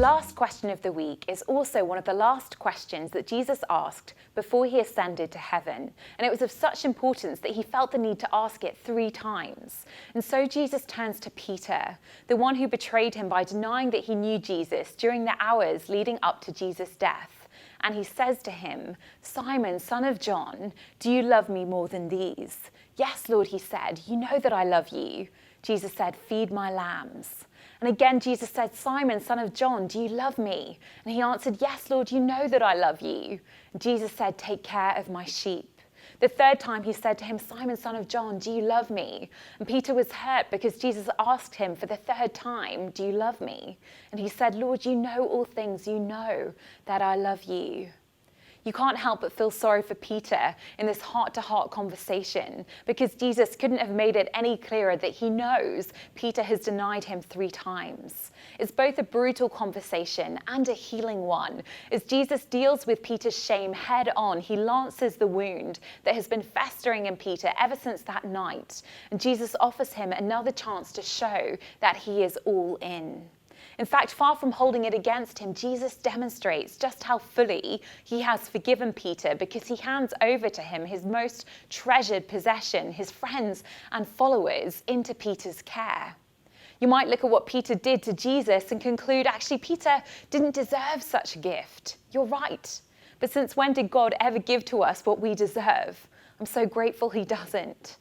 last question of the week is also one of the last questions that Jesus asked before he ascended to heaven. And it was of such importance that he felt the need to ask it 3 times. And so Jesus turns to Peter, the one who betrayed him by denying that he knew Jesus during the hours leading up to Jesus' death. And he says to him, "Simon, son of John, do you love me more than these?" "Yes, Lord," he said, "you know that I love you." Jesus said, "Feed my lambs." And again, Jesus said, "Simon, son of John, do you love me?" And he answered, "Yes, Lord, you know that I love you." And Jesus said, "Take care of my sheep." The 3rd time he said to him, "Simon, son of John, do you love me?" And Peter was hurt because Jesus asked him for the 3rd time, "Do you love me?" And he said, "Lord, you know all things. You know that I love you." You can't help but feel sorry for Peter in this heart-to-heart conversation, because Jesus couldn't have made it any clearer that he knows Peter has denied him 3 times. It's both a brutal conversation and a healing one. As Jesus deals with Peter's shame head on, he lances the wound that has been festering in Peter ever since that night. And Jesus offers him another chance to show that he is all in. In fact, far from holding it against him, Jesus demonstrates just how fully he has forgiven Peter, because he hands over to him his most treasured possession, his friends and followers, into Peter's care. You might look at what Peter did to Jesus and conclude, actually, Peter didn't deserve such a gift. You're right. But since when did God ever give to us what we deserve? I'm so grateful he doesn't.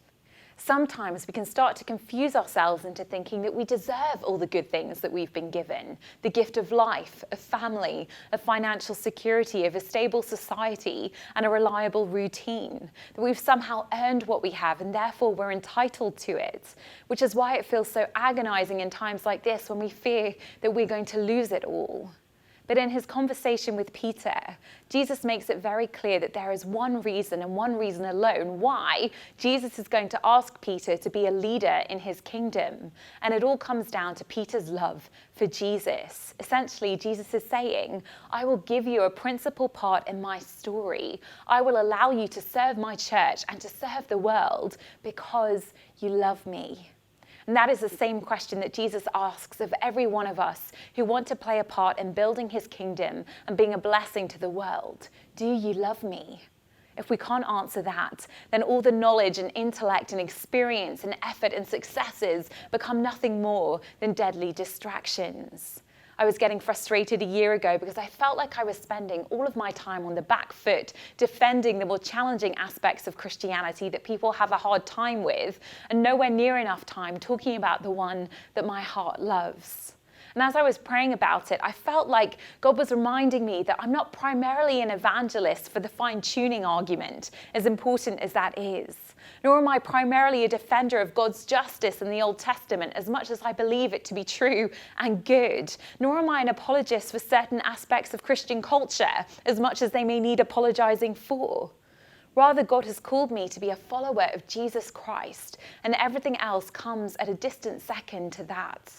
Sometimes we can start to confuse ourselves into thinking that we deserve all the good things that we've been given. The gift of life, of family, of financial security, of a stable society, and a reliable routine. That we've somehow earned what we have and therefore we're entitled to it. Which is why it feels so agonizing in times like this when we fear that we're going to lose it all. But in his conversation with Peter, Jesus makes it very clear that there is one reason and one reason alone why Jesus is going to ask Peter to be a leader in his kingdom. And it all comes down to Peter's love for Jesus. Essentially, Jesus is saying, I will give you a principal part in my story. I will allow you to serve my church and to serve the world because you love me. And that is the same question that Jesus asks of every one of us who want to play a part in building his kingdom and being a blessing to the world. Do you love me? If we can't answer that, then all the knowledge and intellect and experience and effort and successes become nothing more than deadly distractions. I was getting frustrated a year ago because I felt like I was spending all of my time on the back foot defending the more challenging aspects of Christianity that people have a hard time with, and nowhere near enough time talking about the one that my heart loves. And as I was praying about it, I felt like God was reminding me that I'm not primarily an evangelist for the fine-tuning argument, as important as that is. Nor am I primarily a defender of God's justice in the Old Testament, as much as I believe it to be true and good. Nor am I an apologist for certain aspects of Christian culture, as much as they may need apologizing for. Rather, God has called me to be a follower of Jesus Christ, and everything else comes at a distant second to that.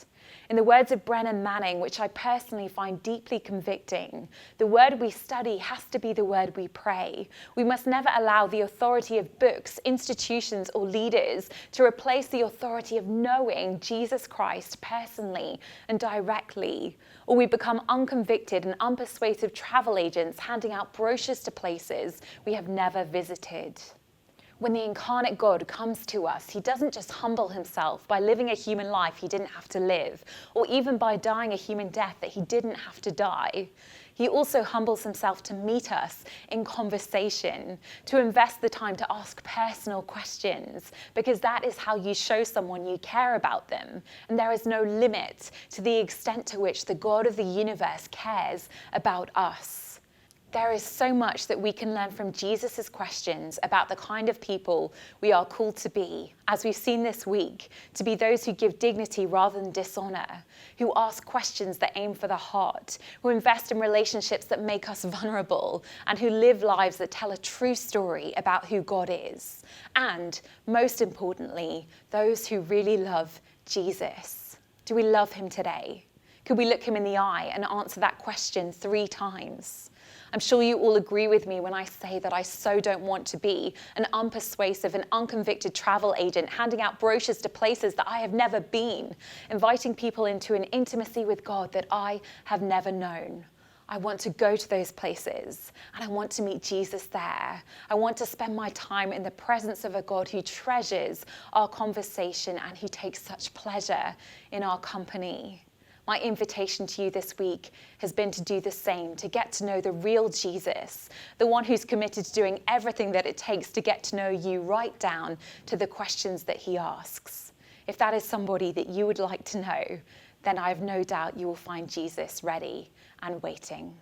In the words of Brennan Manning, which I personally find deeply convicting, the word we study has to be the word we pray. We must never allow the authority of books, institutions, or leaders to replace the authority of knowing Jesus Christ personally and directly, or we become unconvicted and unpersuasive travel agents handing out brochures to places we have never visited. When the incarnate God comes to us, he doesn't just humble himself by living a human life he didn't have to live, or even by dying a human death that he didn't have to die. He also humbles himself to meet us in conversation, to invest the time to ask personal questions, because that is how you show someone you care about them. And there is no limit to the extent to which the God of the universe cares about us. There is so much that we can learn from Jesus' questions about the kind of people we are called to be, as we've seen this week, to be those who give dignity rather than dishonor, who ask questions that aim for the heart, who invest in relationships that make us vulnerable, and who live lives that tell a true story about who God is. And, most importantly, those who really love Jesus. Do we love him today? Could we look him in the eye and answer that question 3 times? I'm sure you all agree with me when I say that I so don't want to be an unpersuasive and unconvicted travel agent handing out brochures to places that I have never been, inviting people into an intimacy with God that I have never known. I want to go to those places and I want to meet Jesus there. I want to spend my time in the presence of a God who treasures our conversation and who takes such pleasure in our company. My invitation to you this week has been to do the same, to get to know the real Jesus, the one who's committed to doing everything that it takes to get to know you right down to the questions that he asks. If that is somebody that you would like to know, then I have no doubt you will find Jesus ready and waiting.